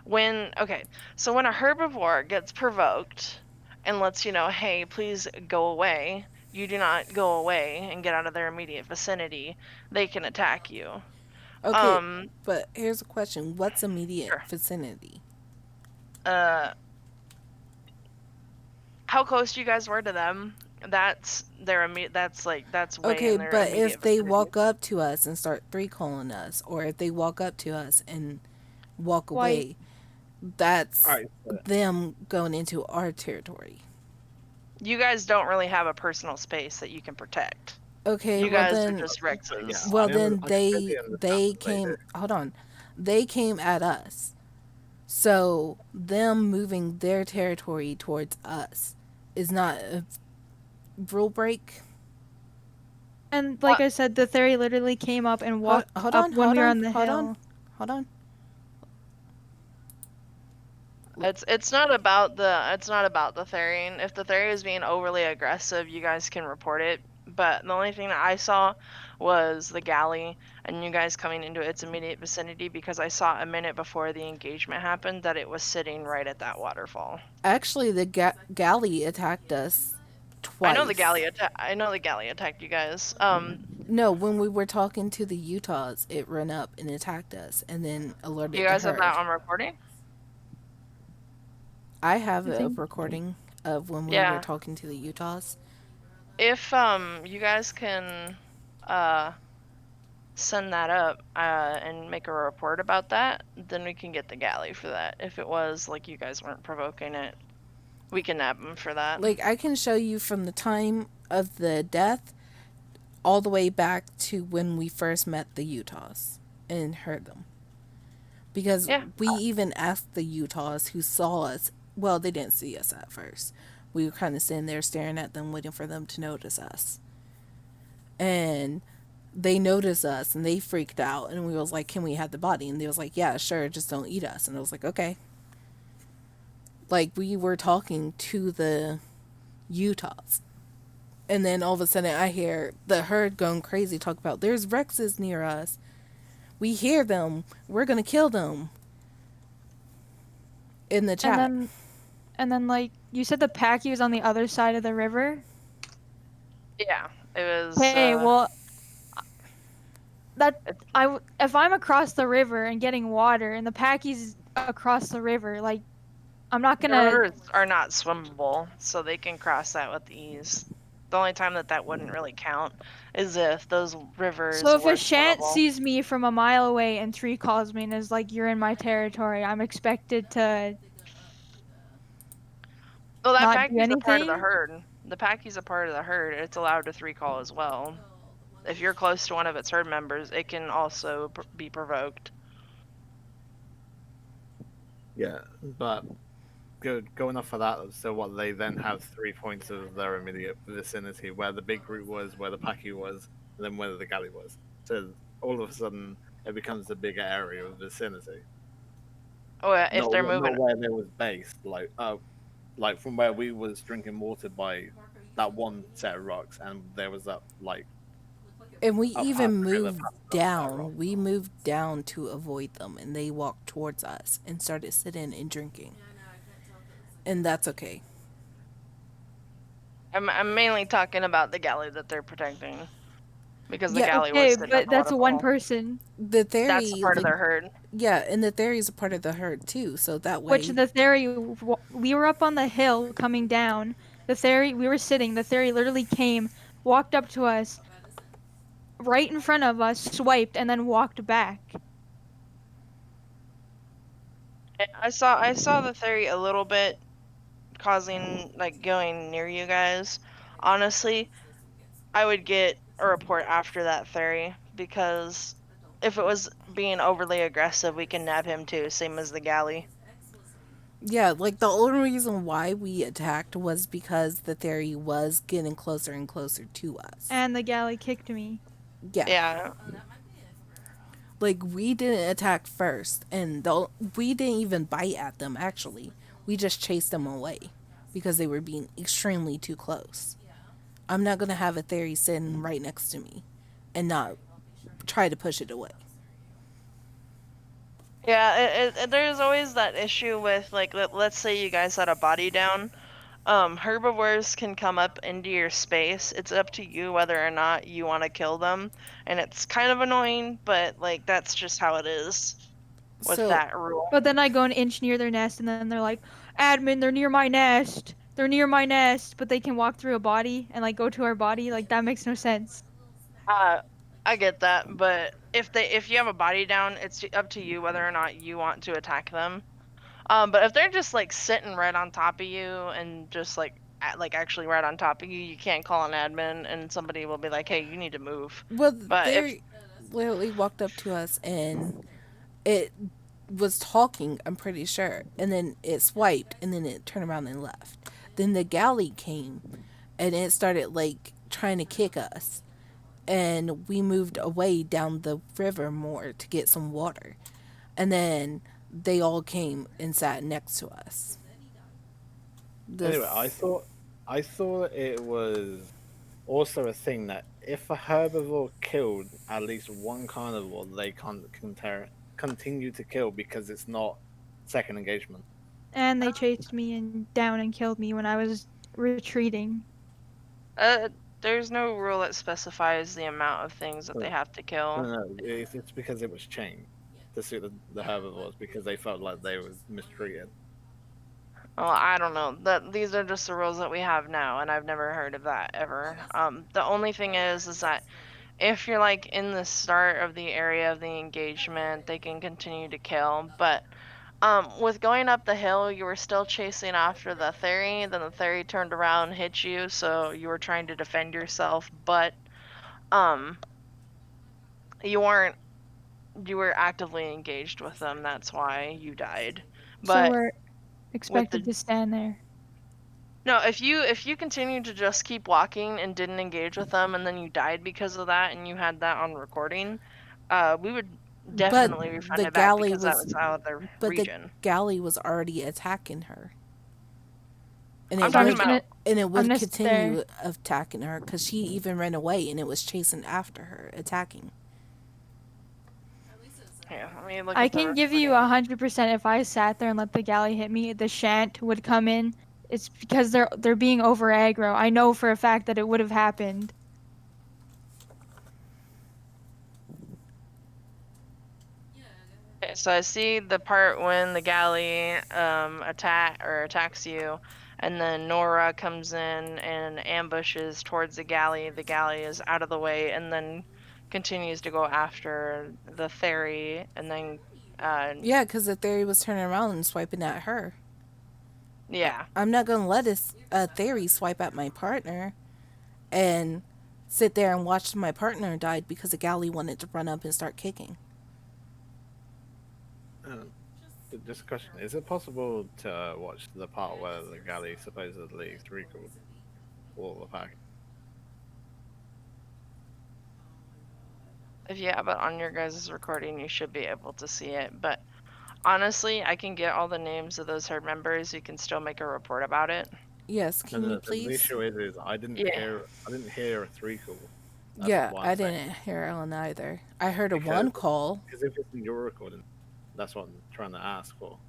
question. So when a herbivore gets provoked and lets you know, hey, please go away, you do not go away and get out of their immediate vicinity, they can attack you. Okay, Um, but here's a question: what's immediate sure. vicinity? Uh, how close you guys were to them? That's their immediate. That's way Okay, in their but if immediate they vicinity. walk up to us and start three calling us, or if they walk up to us and walk White. away, that's Alright, them going into our territory. You guys don't really have a personal space that you can protect. Okay, You well guys are then, just yeah, Rexes. well then I they completely understand they what they do. came. Hold on, they came at us. So them moving their territory towards us is not a rule break. And What? like I said, the Theri literally came up and Hold, walked hold up on, when hold we were on, on the hold on, hill. hold on. It's not about the Therian. If the Therian is being overly aggressive, you guys can report it. But the only thing that I saw was the galley and you guys coming into its immediate vicinity because I saw a minute before the engagement happened that it was sitting right at that waterfall. Actually, the galley attacked us twice. I know the galley attacked you guys. No, when we were talking to the Utahs, it ran up and attacked us and then Do you alerted the guys have that herd. on recording? I have I a think. recording of when we were Yeah. talking to the Utahs. If you guys can uh send that up and make a report about that, then we can get the galley for that. If it was like you guys weren't provoking it, we can nab them for that. Like, I can show you from the time of the death all the way back to when we first met the Utahs and heard them. Because Yeah. we even asked the Utahs who saw us. Well, they didn't see us at first. We were kind of sitting there staring at them, waiting for them to notice us. And they noticed us and they freaked out. And we was like, "Can we have the body?" And they was like, "Yeah, sure. Just don't eat us." And I was like, "Okay." Like, we were talking to the Utahs. And then all of a sudden, I hear the herd going crazy, talk about there's Rexes near us. We hear them. We're gonna kill them. In the And chat. then, like you said, the Packy was on the other side of the river. Yeah. It was Hey, well, that it's, if I'm across the river and getting water, and the Packy's across the river, like I'm not the gonna. rivers are not swimmable, so they can cross that with ease. The only time that wouldn't really count is if those rivers So if were a Shant swimmable. sees me from a mile away and Tree calls me and is like, "You're in my territory," I'm expected to Well, that not do Packy's a part of the anything. herd. The Packy's a part of the herd. It's allowed to three call as well. If you're close to one of its herd members, it can also be provoked. Yeah, but going off of that, so what they then have 3 points of their immediate vicinity, where the big group was, where the Paki was, and then where the galley was. So all of a sudden, it becomes a bigger area of vicinity. Oh, yeah, if they're Not moving. where they was based, like from where we was drinking water by that one set of rocks, and there was that like And we up past even the river, moved past that rock. down. We moved down to avoid them, and they walked towards us and started sitting and drinking. And that's okay. I'm mainly talking about the galley that they're protecting because the Yeah, galley was Okay, sitting at but the that's one waterfall. person, the That's a theory, part of like, their herd. yeah, and the theory is a part of the herd too. So that which way, the Theory. We were up on the hill coming down. The Theory. We were sitting. The Theory literally came, walked up to us, right in front of us, swiped, and then walked back. I saw the theory a little bit causing like going near you guys. Honestly, I would get a report after that theory because if it was being overly aggressive, we can nab him too, same as the galley. yeah, like the only reason why we attacked was because the theory was getting closer and closer to us. And the galley kicked me. Yeah, Yeah, like we didn't attack first, and we didn't even bite at them. Actually, we just chased them away because they were being extremely too close. I'm not gonna have a theory sitting right next to me and not try to push it away. Yeah, there's always that issue with like let's say you guys had a body down. Herbivores can come up into your space. It's up to you whether or not you want to kill them, and it's kind of annoying, but like that's just how it is with So that rule. But then I go an inch near their nest, and then they're like, "Admin, they're near my nest. They're near my nest." But they can walk through a body and like go to our body. Like that makes no sense. Uh, I get that, but if you have a body down, it's up to you whether or not you want to attack them. But if they're just like sitting right on top of you and just like actually right on top of you, you can't call an admin and somebody will be like, "Hey, you need to move." well, But if they literally walked up to us and it was talking, I'm pretty sure. And then it swiped and then it turned around and left. Then the galley came and it started like trying to kick us. And we moved away down the river more to get some water. And then they all came and sat next to us. Anyway, I This thought it was also a thing that if a herbivore killed at least one carnivore, they can't continue to kill because it's not second engagement. And they chased me and down and killed me when I was retreating. uh, there's no rule that specifies the amount of things that they So, have to no, kill. no, it's because it was changed to suit the herbivores because they felt like they was mistreated. Well, I don't know. That these are just the rules that we have now, and I've never heard of that ever. The only thing is that if you're like in the start of the area of the engagement, they can continue to kill. But with going up the hill, you were still chasing after the Theri. Then the Theri turned around and hit you, so you were trying to defend yourself. But um, you weren't. You were actively engaged with them. That's why you died. So But we're with expected the to stand there. no, if you continued to just keep walking and didn't engage with them, and then you died because of that, and you had that on recording, we would but definitely refund the it back galley because that was was out of their but the region. galley was already attacking her. And I'm it So I'm talking just would gonna. about and it I'm would gonna sit there. continue attacking her cuz she even ran away and it was chasing after her, attacking. here. Let me look I at the can give recording. you 100% if I sat there and let the galley hit me, the shan't would come in. It's because they're being over aggro. I know for a fact that it would have happened. Okay, so I see the part when the galley attacks you, and then Nora comes in and ambushes towards the galley. The galley is out of the way, and then continues to go after the Theri, and then Yeah, cuz the theory was turning around and swiping at her. yeah. I'm not going to let a theory swipe at my partner and sit there and watch my partner die because the galley wanted to run up and start kicking. Just a question: is it possible to watch the part where the galley supposedly recalled all the pack? If you have it on your guys' recording, you should be able to see it. But honestly, I can get all the names of those herd members. You can still make a report about it. Yes, And can you the please? issue is Yeah. I didn't hear a three call. That's Yeah, what I'm I saying. didn't hear Ellen either. I heard a Because one call. if it's in your recording, that's what I'm trying to ask for.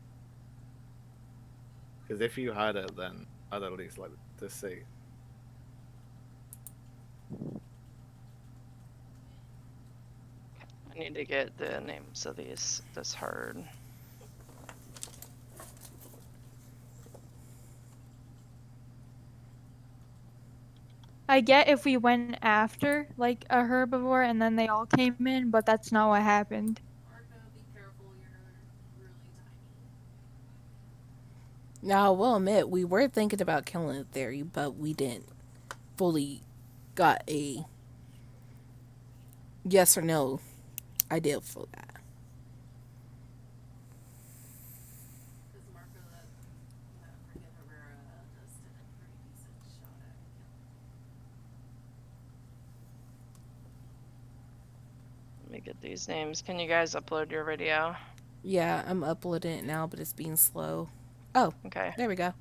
Because if you had it, then I'd at least like to see. I need to get the names of this herd. I get if we went after like a herbivore and then they all came in, but that's not what happened. Now, I will admit, we were thinking about killing the theory, but we didn't fully got a yes or no idea for that. Let me get these names. Can you guys upload your video? Yeah, I'm uploading it now, but it's being slow. Oh, Okay. there we go.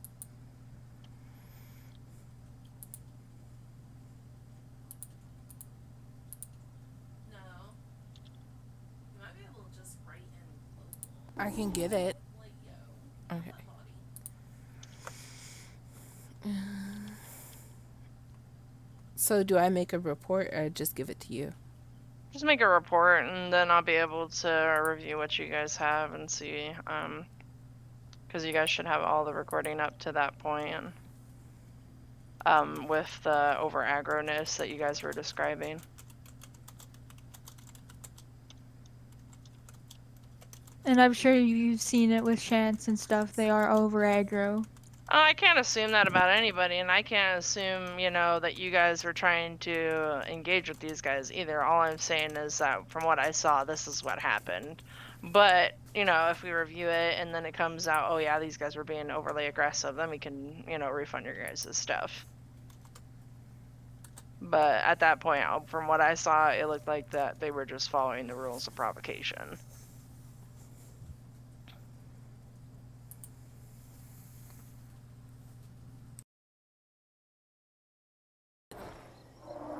I can get it. Okay. So do I make a report or just give it to you? Just make a report, and then I'll be able to review what you guys have and see. Because you guys should have all the recording up to that point. With the over aggroness that you guys were describing. And I'm sure you've seen it with Chance and stuff. They are over aggro. Oh, I can't assume that about anybody, and I can't assume, you know, that you guys were trying to engage with these guys either. All I'm saying is that from what I saw, this is what happened. But, you know, if we review it and then it comes out, oh yeah, these guys were being overly aggressive, then we can, you know, refund your guys' stuff. But at that point, from what I saw, it looked like that they were just following the rules of provocation.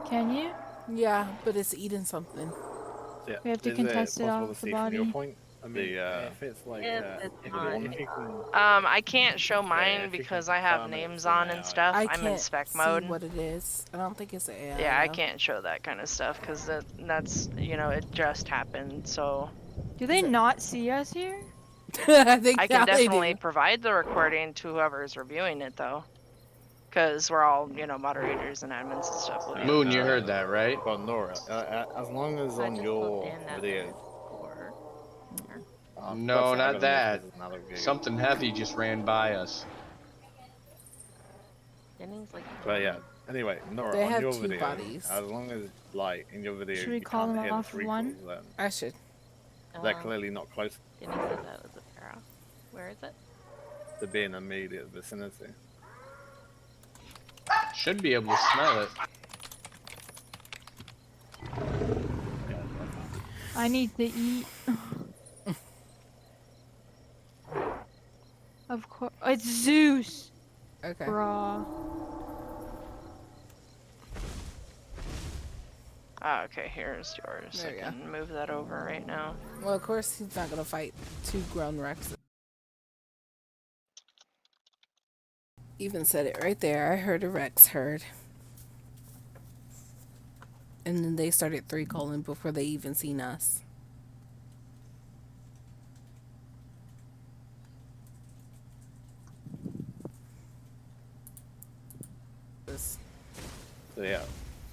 Can you? Yeah, but it's eating something. Yeah. We have to Is contest it possible off to the see from your body. point? I mean, if it's like If it's if not, you can, I can't show Yeah, mine if you can because I have confirm it's names an on and AI. stuff. I I'm in can't spec see mode. what it is. I don't think it's an AI. Yeah, I though. can't show that kind of stuff because that's, you know, it just happened. So Do they Is it- not see us here? I think I can now they definitely do. provide the recording to whoever's reviewing it, though. Because we're all, you know, moderators and admins and stuff. Will be Moon, able you to- heard that, right? Well, Nora, as long as I on just your looked in that video. before. No, I not gotta that. look, 'cause another gig. Something heavy just ran by us. Jennings like. But yeah. Anyway, Nora, They on have your 2 video, bodies. as long as like in your video Should we you call can't them hear the off of three one? calls, then I should. they're clearly not close Jennings said that was a para. Where is it? to be in immediate vicinity. Should be able to smell it. I need to eat. Of course. It's Zeus! Okay. Bruh. Ah, okay, here's yours. There I you go. can move that over right now. Well, of course he's not gonna fight 2 grown Rexes. Even said it right there. I heard a Rex herd. And then they started 3 calling before they even seen us. So yeah,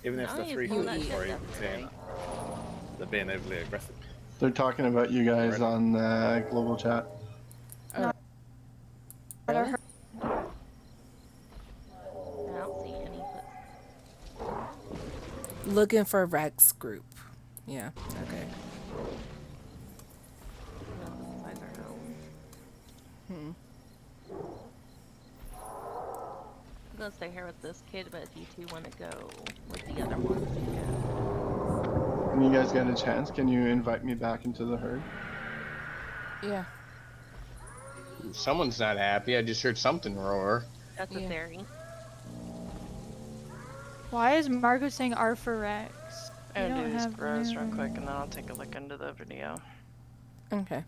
even if No, the you three pulled calls that are shit even up saying today. that, they're being overly aggressive. They're talking about you guys Already. on global chat. Not Really? our- I don't see any. Looking for Rex group. Yeah, okay. No, this is either home. I'm gonna stay here with this kid, but if you two want to go with the other ones, you can. When you guys get a chance, can you invite me back into the herd? Yeah. Someone's not happy. I just heard something roar. That's a Yeah. theory. Why is Marco saying R for Rex? We I'll don't do these have grows real room. quick and then I'll take a look into the video. Okay.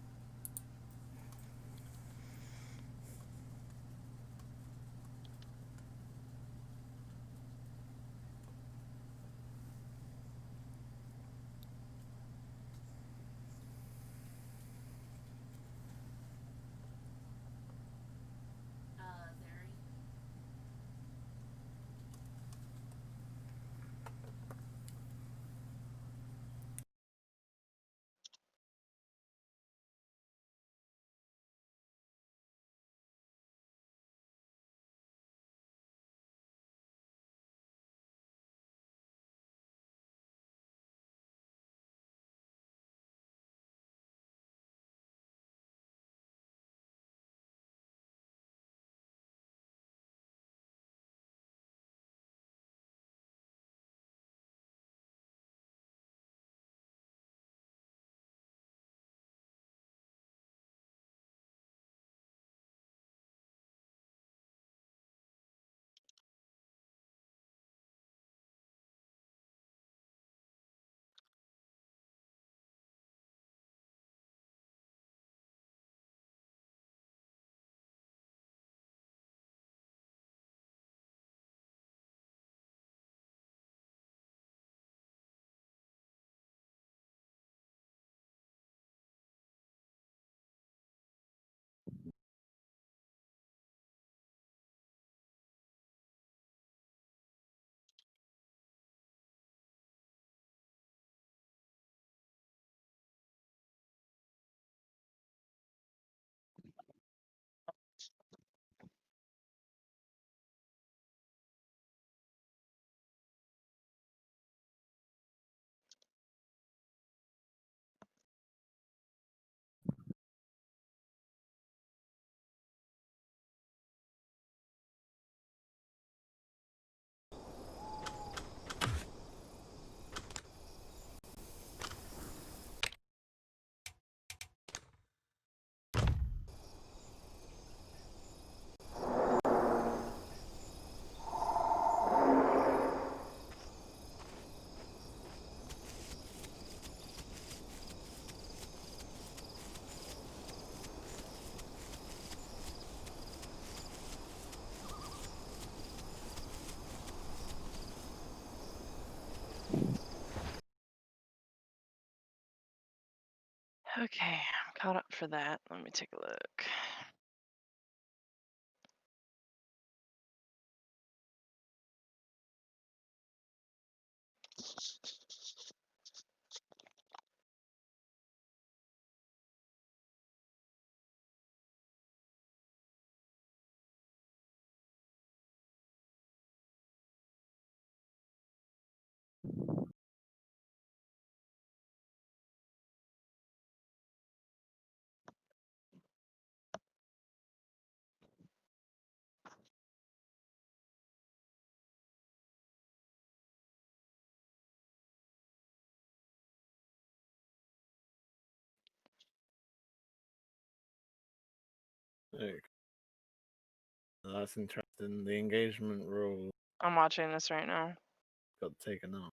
Okay, I'm caught up for that. Let me take a look. Okay. That's interesting. The engagement rule I'm watching this right now. got taken out.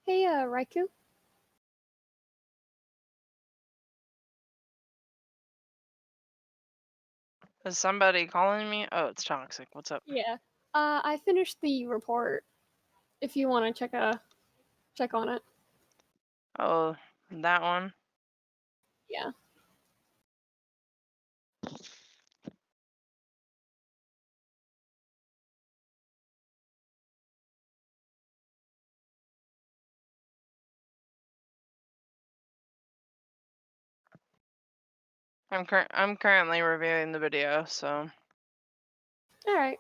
Hey, Raikou. Is somebody calling me? Oh, it's Toxic. What's up? Yeah. I finished the report. If you want to check on it. Oh, that one. Yeah. I'm currently reviewing the video, so. All right.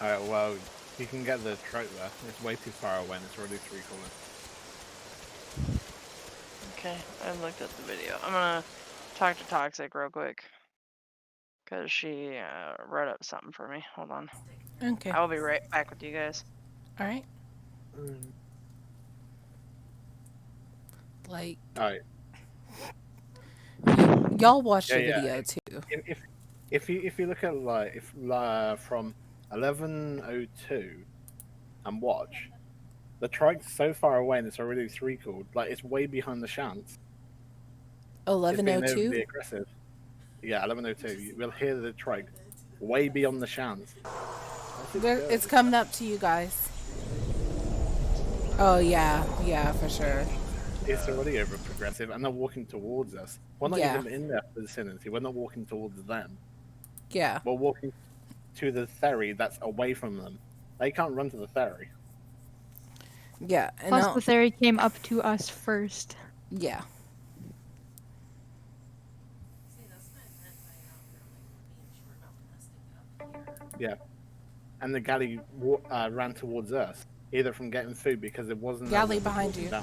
Alright, well, you can get the truck there. It's way too far away and it's already 3 corners. Okay, I've looked at the video. I'm gonna talk to Toxic real quick. Because she wrote up something for me. Hold on. Okay. I will be right back with you guys. All right. Like, Alright. y'all watch Yeah, the yeah. video too. If you look at from 11:02 and watch, the trike's so far away and it's already 3 called. Like it's way behind the chance. It's being 11:02. overly aggressive. Yeah, 11:02. You will hear the trike way beyond the chance. It's coming up to you guys. Oh yeah, for sure. It's already over progressive, and they're walking towards us. We're not Yeah. even in their vicinity. We're not walking towards them. Yeah. We're walking to the ferry that's away from them. They can't run to the ferry. Yeah. And Plus, the ferry came up to us first. yeah. Yeah. And the galley ran towards us, either from getting food because it wasn't. Galley behind you. Down.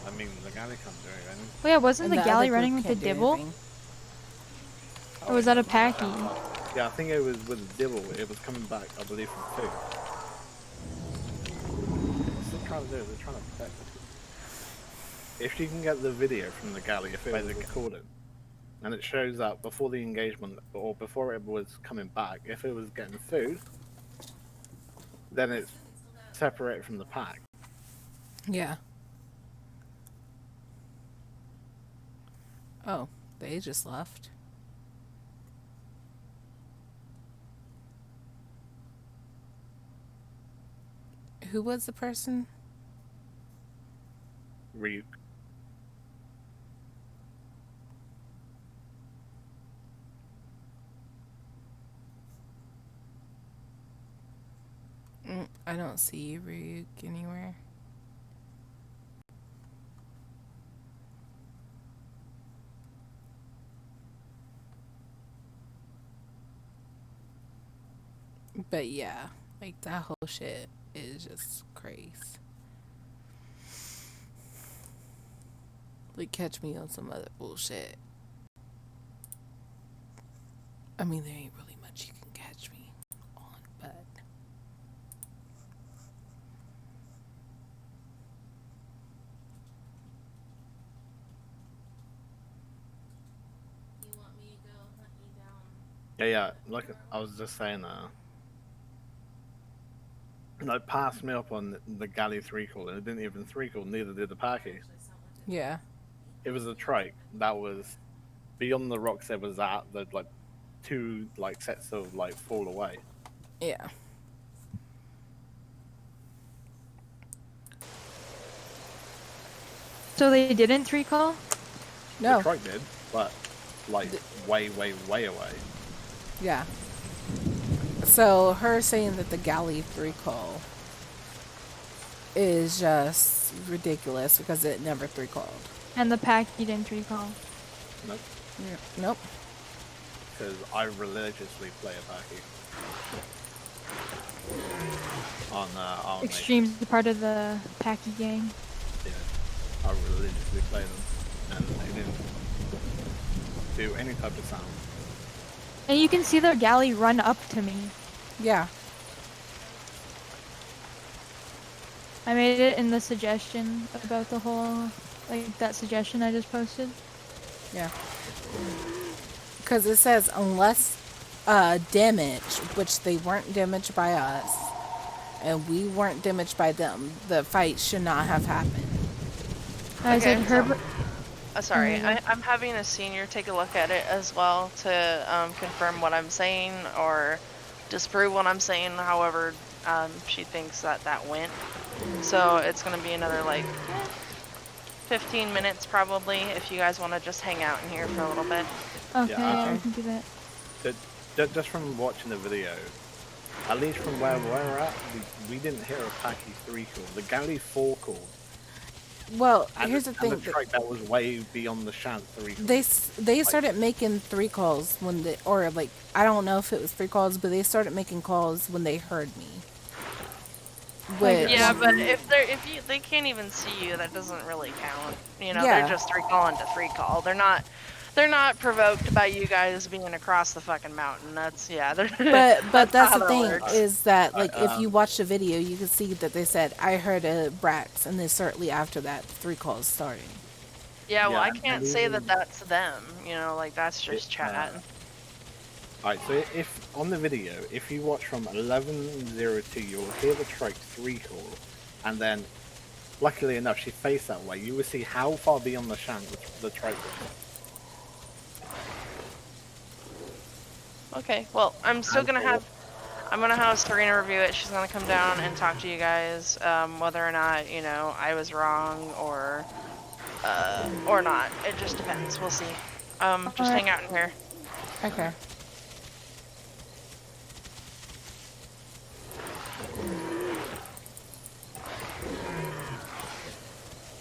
I mean, the galley can't do anything. Oh yeah, wasn't And the the galley other running group with the can't do dibble? anything. Or was that a packy? Yeah, I think it was with the dibble. It was coming back, I believe, from food. What's it trying to do? They're trying to protect us. If you can get the video from the galley, if it was recorded, and it shows up before the engagement or before it was coming back, if it was getting food, then it's separated from the pack. Yeah. Oh, they just left. Who was the person? Ryuk. I don't see Ryuk anywhere. But yeah, like that whole shit is just crazy. Like, catch me on some other bullshit. I mean, there ain't really much you can catch me on, but. You want me to go hunt you down? Yeah. Look, I was just saying like, passed me up on the galley 3-call, and it didn't even 3-call, neither did the Paki. Yeah. It was a trike that was beyond the rocks. There was that the like 2 like sets of like fall away. Yeah. So they didn't 3-call? No. The trike did, but like way away. Yeah. So her saying that the galley 3-call is just ridiculous because it never 3-called. And the pack you didn't 3-call. Nope. Yeah. Nope. Because I religiously play a Paki. On Extreme's part of the Packy gang. Yeah, I religiously play them, and they didn't do any type of sound. And you can see their galley run up to me. Yeah. I made it in the suggestion about the whole, like, that suggestion I just posted. Yeah. Because it says unless damage, which they weren't damaged by us, and we weren't damaged by them, the fight should not have happened. I said so- Herbert. Sorry, Oh my God. I'm having a senior take a look at it as well to confirm what I'm saying or disprove what I'm saying. However, she thinks that went. So it's gonna be another like 15 minutes probably if you guys want to just hang out in here for a little bit. Okay, Yeah, I can do that. Just from watching the video, at least from where we're at, we didn't hear a Paki 3-call. The galley 4-call. Well, And here's the thing. And the trike that was way beyond the Shant 3-call. They started making 3-calls when they, or like, I don't know if it was 3-calls, but they started making calls when they heard me. Which, Yeah, but if they can't even see you, that doesn't really count. You know, Yeah. they're just 3-calling to 3-call. They're not provoked by you guys being across the fucking mountain. That's they're but that's how the that thing works. is that like if you watch the video, you can see that they said I heard a Brax, and then certainly after that 3-calls started. Yeah, well, Yeah, I can't and say even- that that's them. You know, like that's just chat. Alright, so if on the video, if you watch from 11:02, you'll hear the trike 3-call, and then, luckily enough, she faced that way. You will see how far beyond the Shant the trike was. Okay, well, I'm still gonna have Serena review it. She's gonna come down and talk to you guys, whether or not I was wrong or not. It just depends. We'll see. Just hang out in here. Okay.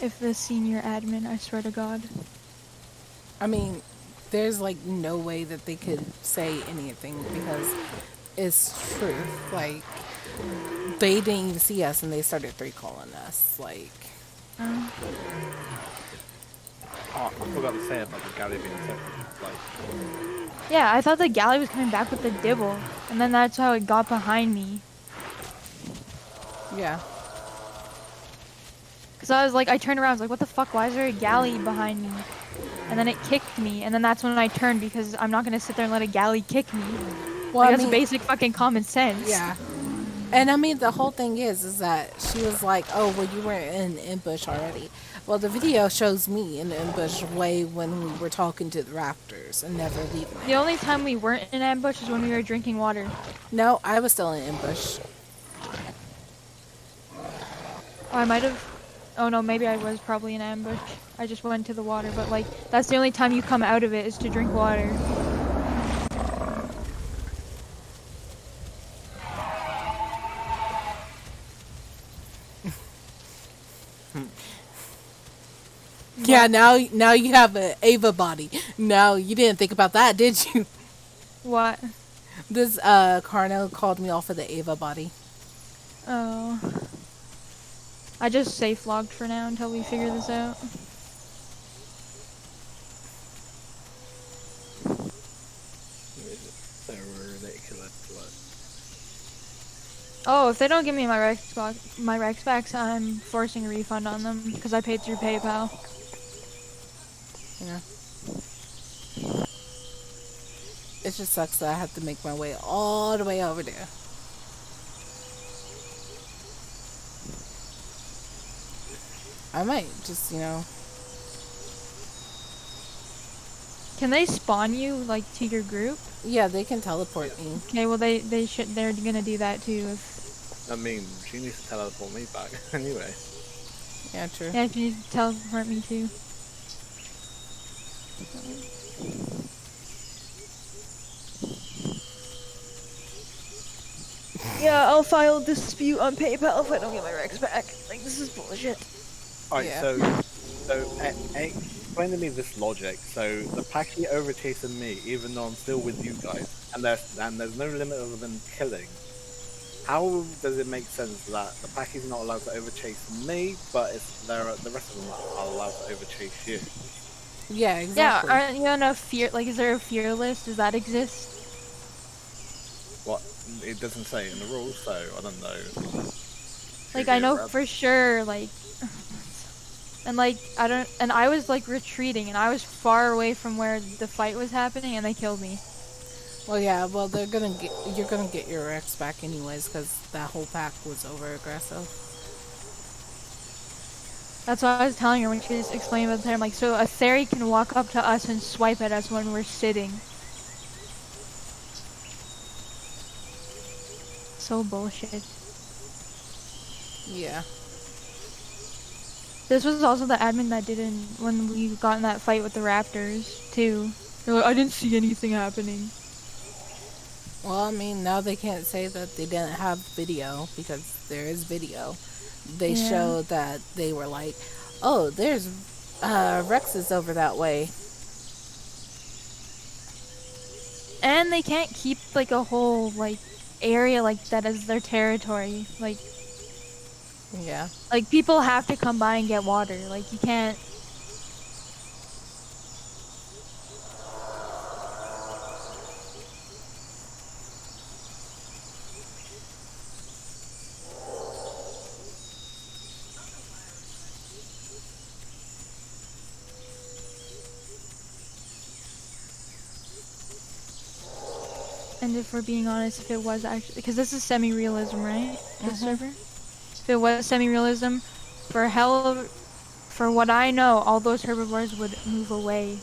If the senior admin, I swear to God. I mean, there's like no way that they could say anything because it's truth. Like, they didn't even see us and they started 3-calling us. Like, Oh, I forgot to say about the galley being separate. Like, Yeah, I thought the galley was coming back with the dibble, and then that's how it got behind me. yeah. Cause I was like, I turned around, I was like, what the fuck? Why is there a galley behind me? And then it kicked me, and then that's when I turned because I'm not gonna sit there and let a galley kick me. Well, Like, I that's mean, basic fucking common sense. yeah. And I mean, the whole thing is that she was like, oh, well, you were in ambush already. Well, the video shows me in ambush way when we were talking to the raptors and never leaving The it. only time we weren't in ambush is when we were drinking water. No, I was still in ambush. I might have. Oh no, maybe I was probably in ambush. I just went to the water, but like that's the only time you come out of it is to drink water. Yeah, now you have a Ava body. Now you didn't think about that, did you? What? This Carno called me off of the Ava body. Oh. I just safe logged for now until we figure this out. So ridiculous. Oh, if they don't give me my Rex backs, I'm forcing a refund on them because I paid through PayPal. Yeah. It just sucks that I have to make my way all the way over there. I might just, Can they spawn you like to your group? yeah, they can teleport me. Okay, well they're gonna do that too if I mean, she needs to teleport me back anyway. Yeah, true. yeah, if you need to teleport me too. Yeah, I'll file a dispute on PayPal if I don't get my Rex back. Like this is bullshit. Alright, Yeah. so explain to me this logic. So the Paki overchasing me, even though I'm still with you guys, and there's no limit other than killing. How does it make sense that the Paki's not allowed to overchase me, but the rest of them are allowed to overchase you? Yeah, exactly. Yeah, aren't you on a fear? Like, is there a fear list? Does that exist? What? It doesn't say in the rules, so I don't know. Like, I know for sure, like, and like, I was like retreating, and I was far away from where the fight was happening, and they killed me. Well, yeah, well, you're gonna get your Rex back anyways, because that whole pack was over aggressive. That's what I was telling her when she was explaining about the time. Like, so a Theri can walk up to us and swipe at us when we're sitting. So bullshit. Yeah. This was also the admin that did when we got in that fight with the Raptors, too. They're like, I didn't see anything happening. Well, I mean, now they can't say that they didn't have video, because there is video. They Yeah. showed that they were like, oh, there's Rexes over that way. And they can't keep, like, a whole, like, area like that as their territory. Yeah. Like, people have to come by and get water. Like, you can't... And if we're being honest, if it was actually... Because this is semi-realism, right? This server? If it was semi-realism, for what I know, all those herbivores would move away.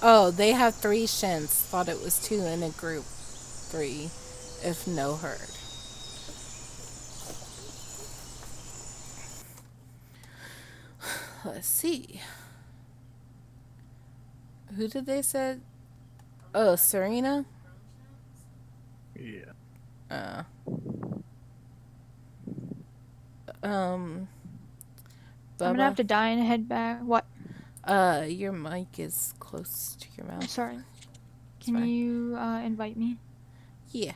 Oh, they have 3 shins. Thought it was 2 in a group. 3, if no herd. Let's see. Who did they say? Oh, Serena? Yeah. I'm Bubba? gonna have to die and head back. What? Your mic is close to your I'm mouth. sorry. Can fine. you invite me? Yeah.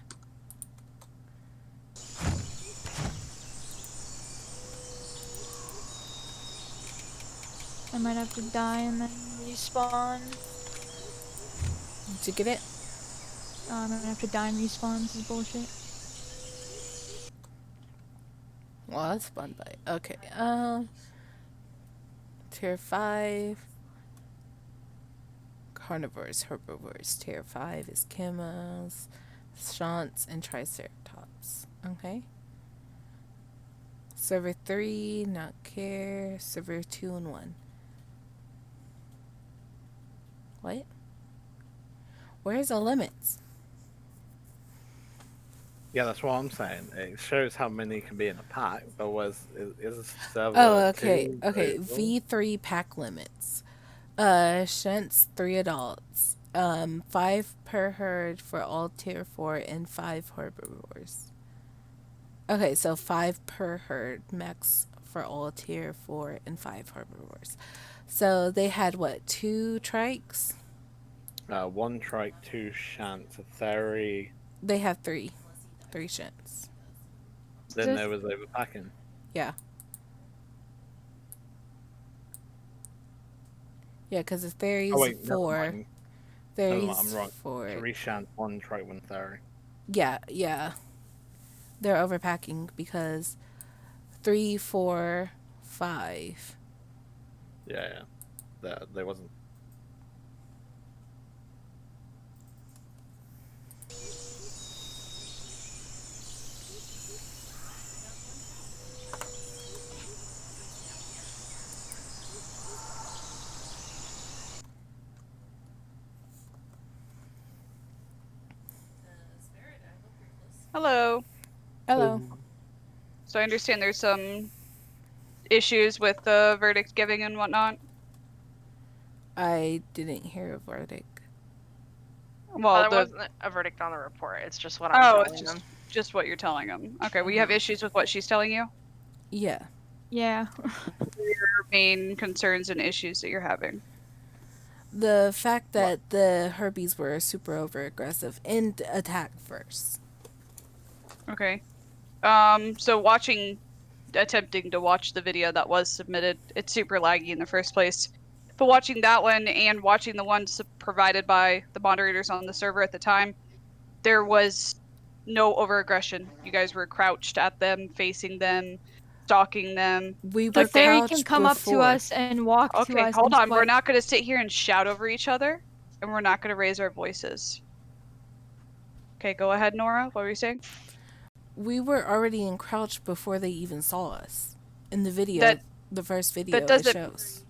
I might have to die and then respawn. Did you get it? I'm gonna have to die and respawn. This is bullshit. Well, that's fun, but okay. Tier 5. Carnivores, herbivores. Tier 5 is camels, shants, and triceratops. Okay. Server 3, not care. Server 2 and 1. What? Where's the limits? Yeah, that's what I'm saying. It shows how many can be in a pack, but is server Oh, okay. 2 Okay. overall? V3 pack limits. Shents 3 adults. 5 per herd for all tier 4 and 5 herbivores. Okay, so 5 per herd max for all tier 4 and 5 herbivores. So they had what, 2 trikes? 1 trike, 2 shants, a theory. They have 3. 3 shents. Then there was overpacking. Yeah. Yeah, because the theory's Oh wait, never 4. mind. Theory's I'm wrong. 4. 3 shants, 1 trike, 1 theory. Yeah, yeah. They're overpacking because 3, 4, 5. Yeah. There wasn't. Hello. Hello. So I understand there's some issues with the verdict giving and whatnot. I didn't hear a verdict. Well, there the wasn't a verdict on the report. It's just what I'm telling it's them. just what you're telling them. Okay, we have issues with what she's telling you. Yeah. Yeah. Your main concerns and issues that you're having. The fact that the herbies were super over aggressive and attacked first. Okay. So attempting to watch the video that was submitted, it's super laggy in the first place. But watching that one and watching the ones provided by the moderators on the server at the time, there was no over-aggression. You guys were crouched at them, facing them, stalking them. We were The fairy can crouched come up to before. us and walk to Okay, us. hold and on. We're swipe. not going to sit here and shout over each other, and we're not going to raise our voices. Okay, go ahead, Nora. What were you saying? We were already in crouch before they even saw us. In the video, the first video it shows.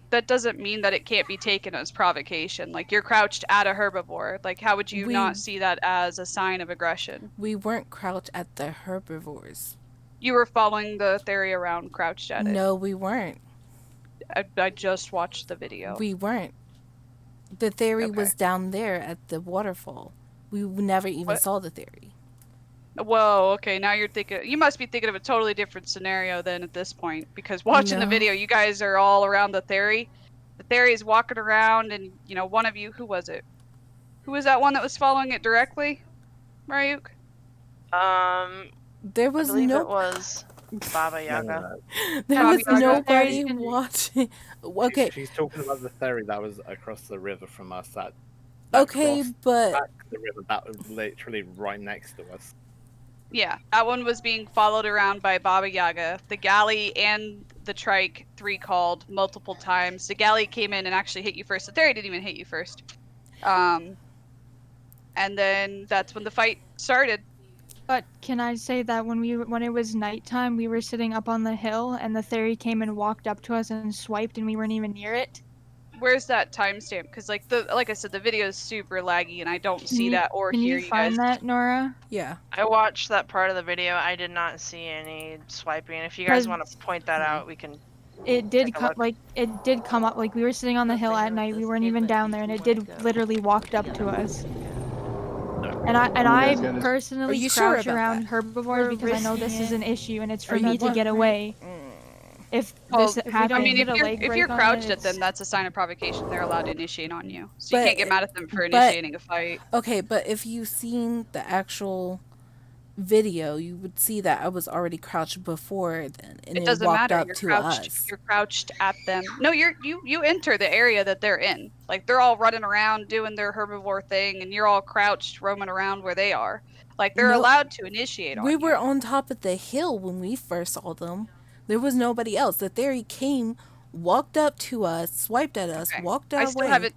That doesn't mean that it can't be taken as provocation. Like, you're crouched at a herbivore. Like, how would you not see that as a sign of aggression? We weren't crouched at the herbivores. You were following the theory around crouched at it. No, we weren't. I just watched the video. We weren't. The theory was down there at the waterfall. We never even saw the theory. Whoa, okay, now you must be thinking of a totally different scenario then at this point, because watching the video, you guys are all around the theory. The theory is walking around, and, one of you, who was it? Who was that one that was following it directly? Ryuk? There was I believe it was Baba Yaga. There was nobody watching. Okay. She's talking about the theory that was across the river from us. That okay, but back to the river that was literally right next to us. Yeah, that one was being followed around by Baba Yaga. The galley and the trike 3 called multiple times. The galley came in and actually hit you first. The theory didn't even hit you first. And then that's when the fight started. But can I say that when it was nighttime, we were sitting up on the hill, and the theory came and walked up to us and swiped, and we weren't even near it? Where's that timestamp? Because like I said, the video is super laggy, and I don't see that or hear you guys. Can you find that, Nora? Yeah. I watched that part of the video. I did not see any swiping. If you guys want to point that out, we can. It did come up. Like, we were sitting on the hill at night. We weren't even down there, and it did literally walked up to us. And I personally crouch around herbivores because I know this is an issue, and it's for me to get away. If this happens, I mean, if you're crouched at them, that's a sign of provocation. They're allowed to initiate on you, so you can't get mad at them for initiating a fight. Okay, but if you've seen the actual video, you would see that I was already crouched before then, and it doesn't walked matter. up to us. You're crouched at them. No, you enter the area that they're in. Like, they're all running around doing their herbivore thing, and you're all crouched roaming around where they are. Like, they're allowed to initiate on you. We were on top of the hill when we first saw them. There was nobody else. The theory came, walked up to us, swiped at us, walked our way.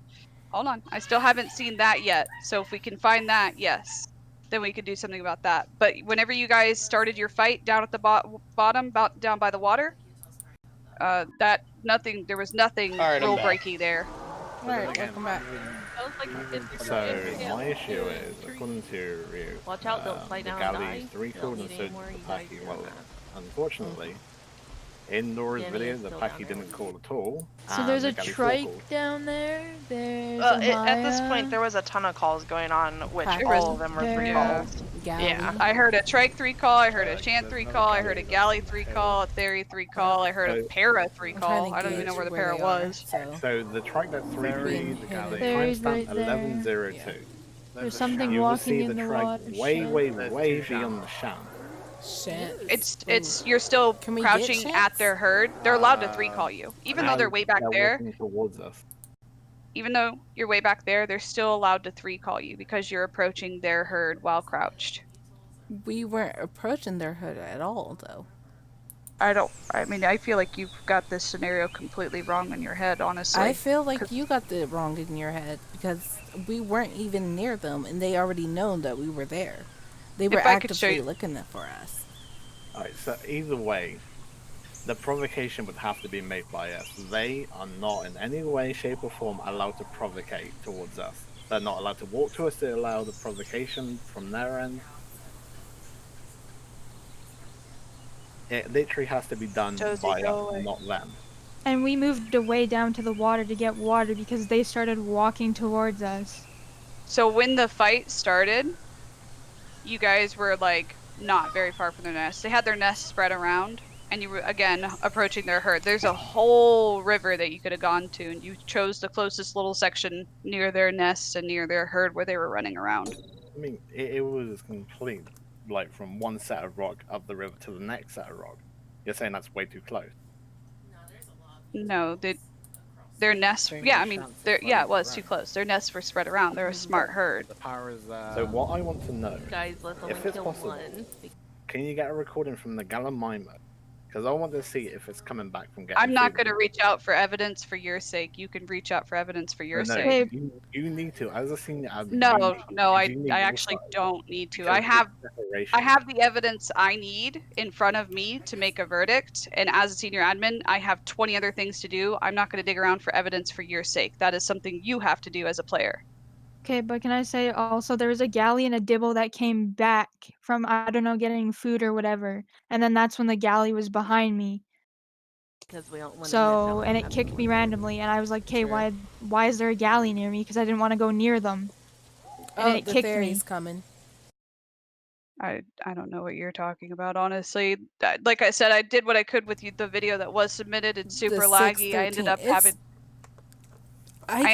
Hold on. I still haven't seen that yet. So if we can find that, yes, then we could do something about that. But whenever you guys started your fight down at the bottom, down by the water, there was nothing rule breaking there. Alright, welcome back. I was like, So my issue is, according to Ryu, watch out, don't slide the down and galley die. 3 You don't called and need so any did more, the you guys Paki. are Well, mad. unfortunately, in Nora's Danny video, is the still Paki down there didn't with call at all. So and there's the a galley 4 trike called. down there. There's At this Amaya. point, there was a ton of calls going on, which Pack. all of them were 3 Yeah. calls. Galley. Yeah. I heard a Trike 3 call, I heard a Shant There's 3 another call, I heard a galley Galley that's on the 3 hill. call, a Theory 3 call, I heard a Para 3 I'm trying call. to I don't even know gauge where the where Para they are, was. so. So the track that 3 Very called, the galley, Theory's timestamp right there. 1102. Yeah. There's something You will walking see in the the track water. way, Shit. way, There's way two beyond the sham. Shit. You're still Can we get crouching at Shants? their herd. They're allowed to 3 call you. Even though they're way back there, walking towards us. even though you're way back there, they're still allowed to 3 call you because you're approaching their herd while crouched. We weren't approaching their hood at all, though. I mean, I feel like you've got this scenario completely wrong in your head, honestly. I feel like you got it wrong in your head because we weren't even near them, and they already known that we were there. They were If I could show actively you- looking for us. Alright, so either way, the provocation would have to be made by us. They are not in any way, shape, or form allowed to provocate towards us. They're not allowed to walk to us to allow the provocation from their end. It literally has to be done Josie, by go us, away. not them. And we moved away down to the water to get water because they started walking towards us. So when the fight started, you guys were like not very far from their nest. They had their nest spread around, and you were again approaching their herd. There's a whole river that you could have gone to, and you chose the closest little section near their nest and near their herd where they were running around. I mean, it was complete, like from one set of rock up the river to the next set of rock. You're saying that's way too close. No, their nests. Yeah, I mean, it was too close. Their nests were spread around. They're a smart herd. The power is So what I want to know, Guys, let's only if it's kill possible, one. can you get a recording from the Gallimimo? Because I want to see if it's coming back from getting I'm not food. going to reach out for evidence for your sake. You can reach out for evidence for your No, sake. you need to, as a senior admin. No, I you need actually insight, don't need to. because I have it's separation. I have the evidence I need in front of me to make a verdict, and as a senior admin, I have 20 other things to do. I'm not going to dig around for evidence for your sake. That is something you have to do as a player. Okay, but can I say also there was a galley and a dibble that came back from, I don't know, getting food or whatever. And then that's when the galley was behind me. Because we don't want to So, and it kicked me randomly, and I was like, okay, why is there a galley near me? Because I didn't want to go near them. And Oh, it the kicked me. fairy's coming. I don't know what you're talking about, honestly. Like I said, I did what I could with the video that was submitted. It's super laggy. I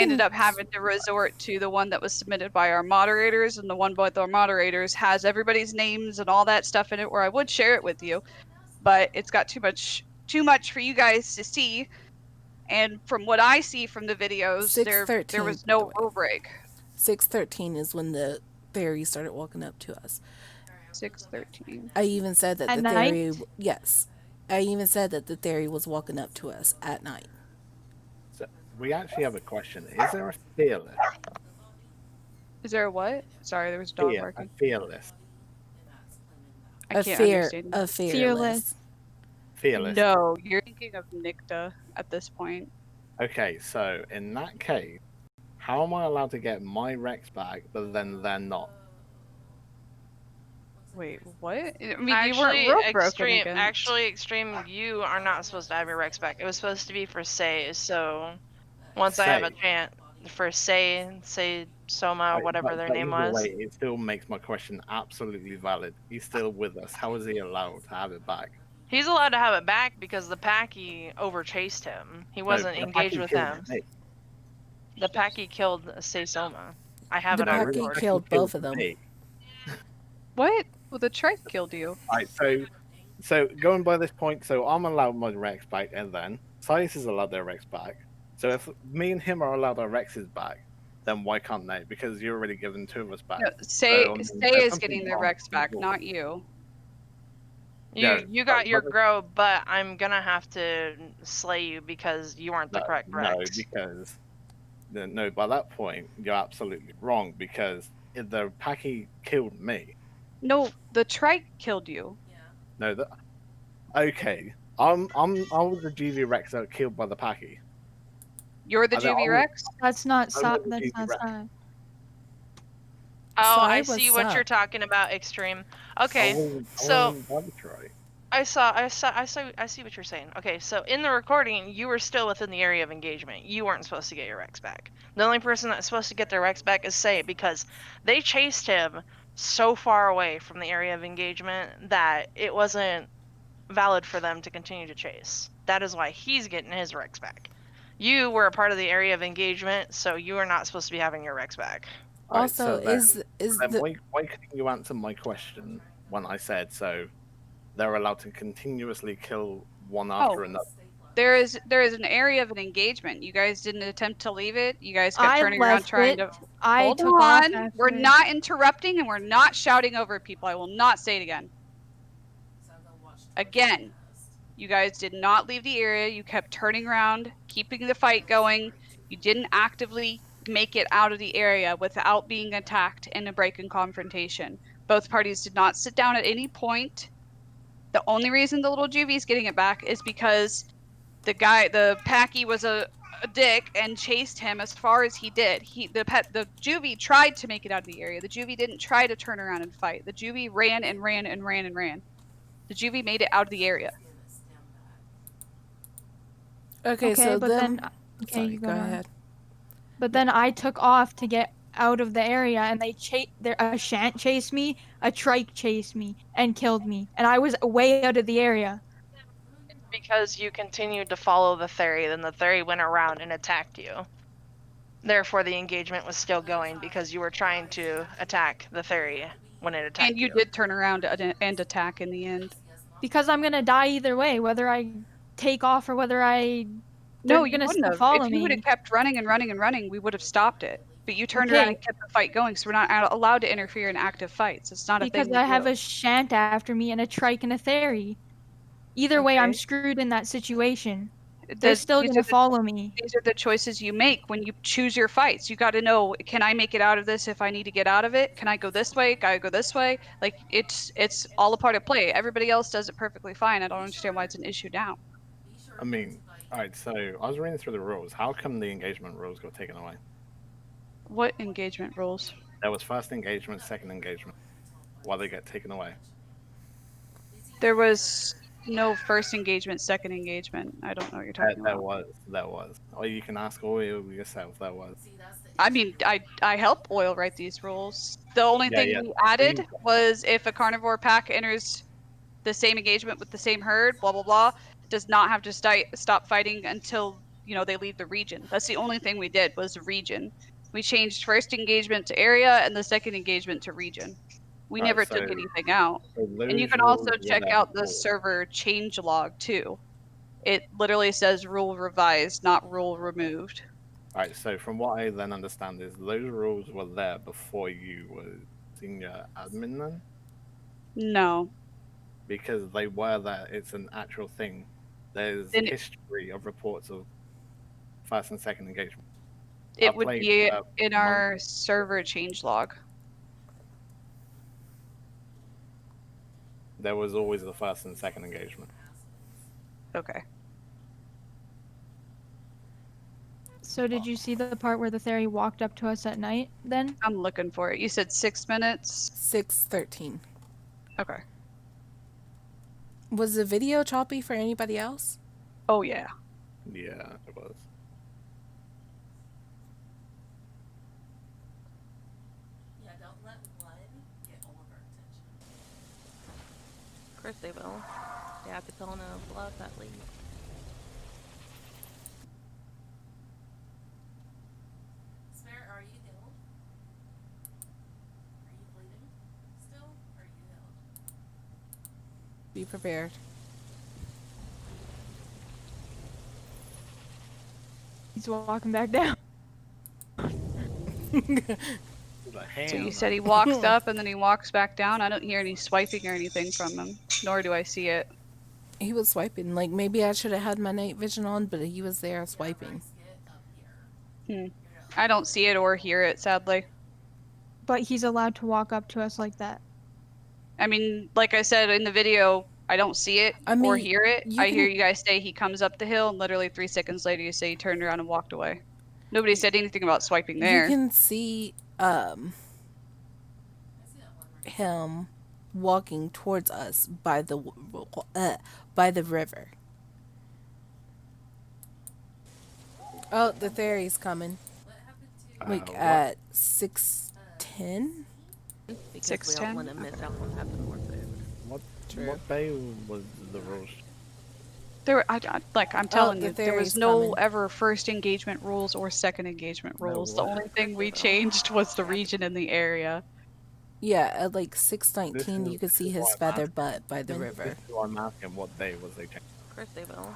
ended up having to resort to the one that was submitted by our moderators, and the one by the moderators has everybody's names and all that stuff in it, where I would share it with you, but it's got too much for you guys to see. And from what I see from the videos, there was no rule break. 6:13 is when the fairy started walking up to us. 6:13. I even said that At the night? theory. Yes, I even said that the theory was walking up to us at night. So we actually have a question. Is there a fearless? Is there a what? Sorry, there was a dog A barking. fearless. I can't understand. A fearless. Fearless. No, you're thinking of Nikta at this point. Okay, so in that case, how am I allowed to get my Rex back, but then they're not? Wait, what? I mean, you weren't real broken again. Extreme, you are not supposed to have your Rex back. It was supposed to be for Say, so once I have a chance for Say Soma, or whatever their name either was. way, it still makes my question absolutely valid. He's still with us. How is he allowed to have it back? He's allowed to have it back because the Paki overchased him. He wasn't engaged with them. The Paki killed Say Soma. I have The it on Paki record. killed both of them. What? Well, the trike killed you. Alright, so going by this point, so I'm allowed my Rex back, and then Silas is allowed their Rex back. So if me and him are allowed our Rexes back, then why can't they? Because you're already given 2 of us back. No, Say So, is there's getting something their wrong Rex with back, the rule. not you. You got your grow, but I'm gonna have to slay you because you aren't the correct Rex. No, by that point, you're absolutely wrong, because if the Paki killed me. No, the trike killed you. No, okay. I was the GV Rex that was killed by the Paki. You're the Juvie Rex? That's not I'm That's the Juvie not Rex. Sai. Oh, Sai I was see what you're Sup. talking about, Extreme. Okay, I so wasn't arbitrary. I see what you're saying. Okay, so in the recording, you were still within the area of engagement. You weren't supposed to get your Rex back. The only person that's supposed to get their Rex back is Say, because they chased him so far away from the area of engagement that it wasn't valid for them to continue to chase. That is why he's getting his Rex back. You were a part of the area of engagement, so you are not supposed to be having your Rex back. Also, Right, is then the why couldn't you answer my question when I said so? They're allowed to continuously kill one after another. There is an area of an engagement. You guys didn't attempt to leave it. You guys kept I turning around left trying it. to. I Hold took off on. after We're it. not interrupting and we're not shouting over people. I will not say it again. Again, you guys did not leave the area. You kept turning around, keeping the fight going. You didn't actively make it out of the area without being attacked in a break and confrontation. Both parties did not sit down at any point. The only reason the little Juvie's getting it back is because the Packy was a dick and chased him as far as he did. The Juvie tried to make it out of the area. The Juvie didn't try to turn around and fight. The Juvie ran and ran and ran and ran. The Juvie made it out of the area. okay, so but them. then Sorry, you go on. ahead. But then I took off to get out of the area, and a Shant chased me, a Trike chased me, and killed me, and I was way out of the area. Because you continued to follow the Theory, then the Theory went around and attacked you. Therefore, the engagement was still going because you were trying to attack the Theory when it attacked And you did turn around and attack in the end. Because I'm gonna die either way, whether I take off or whether I. No, They're you gonna wouldn't still have. follow If you would have me. kept running and running and running, we would have stopped it. But you turned around and kept the fight going, so we're not allowed to interfere in active fights. It's not a Because thing. I have a Shant after me and a Trike and a Theory. Either way, I'm screwed in that situation. They're still gonna follow me. These are the choices you make when you choose your fights. You got to know: can I make it out of this if I need to get out of it? Can I go this way? Can I go this way? Like it's all a part of play. Everybody else does it perfectly fine. I don't understand why it's an issue now. I mean, alright, so I was reading through the rules. How come the engagement rules got taken away? What engagement rules? There was first engagement, second engagement. Why they get taken away? There was no first engagement, second engagement. I don't know what you're talking about. That was. Or you can ask Oil yourself, that was. I mean, I help Oil write these rules. The only thing we added was if a carnivore pack enters the same engagement with the same herd, blah blah blah, does not have to stop fighting until they leave the region. That's the only thing we did was region. We changed first engagement to area and the second engagement to region. We never took anything out. And you can also check out the server change log too. It literally says rule revised, not rule removed. Alright, so from what I then understand is those rules were there before you were senior admin then? No. Because they were there, it's an actual thing. There's history of reports of first and second engagement. It would be in our server change log. There was always the first and second engagement. Okay. So did you see the part where the Theory walked up to us at night then? I'm looking for it. You said 6 minutes? 6:13. Okay. Was the video choppy for anybody else? Oh, yeah. Yeah, it was. Yeah, don't let one get all of our attention. Of course they will. They have to call no bluff at least. Spare, are you ill? Are you bleeding still? Or are you ill? Be prepared. He's walking back down. So you said he walks up and then he walks back down? I don't hear any swiping or anything from him, nor do I see it. He was swiping. Like, maybe I should have had my night vision on, but he was there swiping. I don't see it or hear it, sadly. But he's allowed to walk up to us like that. I mean, like I said in the video, I don't see it I or mean, hear it. you I hear can- you guys say he comes up the hill, and literally 3 seconds later you say he turned around and walked away. Nobody said anything about swiping You there. can see him walking towards us by the river. Oh, the ferry's coming. Like What? at 6:10. Because we don't want to miss out on having more food. What bay was the rules? I'm telling you, the there was ferry's no coming. ever first engagement rules or second engagement rules. The only thing we changed was the region and the area. Yeah, at like 6:19, you could see This is his why I'm feather asking. butt by the river. This is why I'm asking what day was they changed. Of course they will.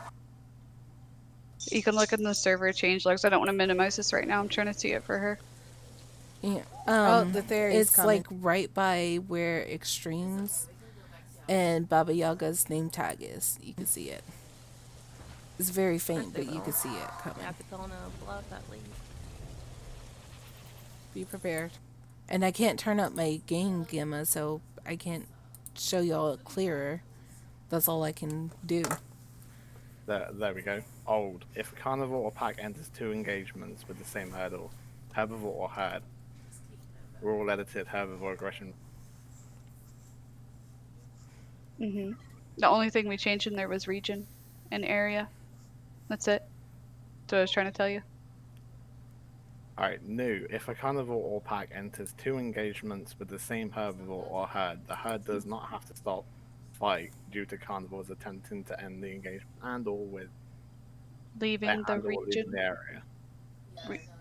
You can look in the server change logs. I don't want to minimize this right now. I'm trying to see it for her. Yeah. The ferry's it's coming. Like right by where Extremes and Baba Yaga's name tag is. You can see it. It's very faint, but you can see it coming. Capitona Bluff at least. Be prepared. And I can't turn up my game gamma, so I can't show y'all it clearer. That's all I can do. There we go. Old. If a carnivore or pack enters 2 engagements with the same hurdle, herbivore or herd, rule edited herbivore aggression. The only thing we changed in there was region and area. That's it. That's what I was trying to tell you. Alright, new. If a carnivore or pack enters 2 engagements with the same herbivore or herd, the herd does not have to stop fight due to carnivores attempting to end the engagement and or with leaving the region. The area.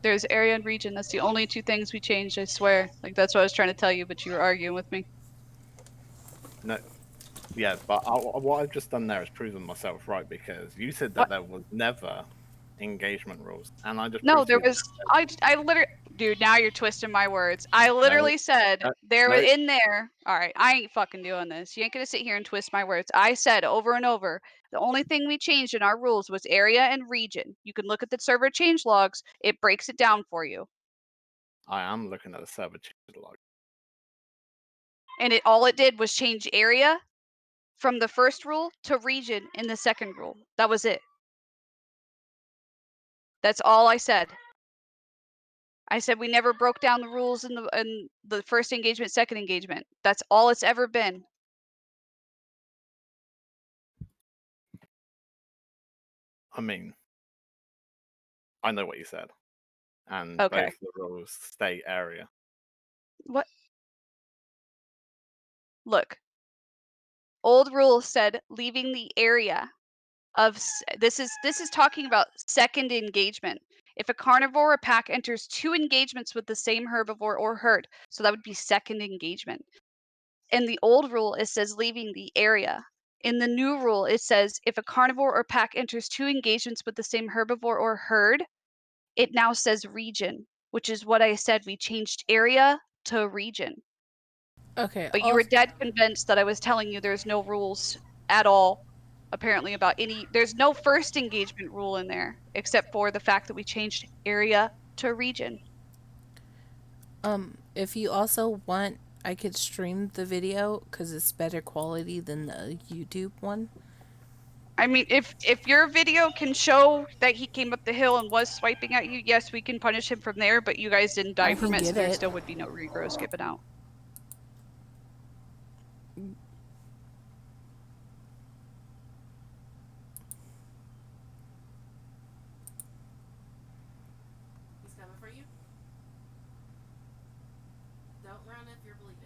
There's area and region. That's the only 2 things we changed, I swear. Like, that's what I was trying to tell you, but you were arguing with me. No. Yeah, but what I've just done there is proven myself right, because you said that there was never engagement rules, and I just no, there was. I literally, dude. Now you're twisting my words. I literally said there was in there. All right, I ain't fucking doing this. You ain't gonna sit here and twist my words. I said over and over. The only thing we changed in our rules was area and region. You can look at the server change logs. It breaks it down for you. I am looking at the server change log. And all it did was change area from the first rule to region in the second rule. That was it. That's all I said. I said we never broke down the rules in the first engagement, second engagement. That's all it's ever been. I mean, I know what you said, and okay. both the rules state area. What? Look. Old rule said leaving the area of this is talking about second engagement. If a carnivore or pack enters 2 engagements with the same herbivore or herd, so that would be second engagement. In the old rule, it says leaving the area. In the new rule, it says if a carnivore or pack enters 2 engagements with the same herbivore or herd, it now says region, which is what I said. We changed area to region. Okay. But you were dead convinced that I was telling you there's no rules at all, apparently, about any. There's no first engagement rule in there, except for the fact that we changed area to region. If you also want, I could stream the video because it's better quality than the YouTube one. I mean, if your video can show that he came up the hill and was swiping at you, yes, we can punish him from there, but you guys didn't die from it, so there still would be no regrows given out. He's coming for you. Don't run if you're bleeding.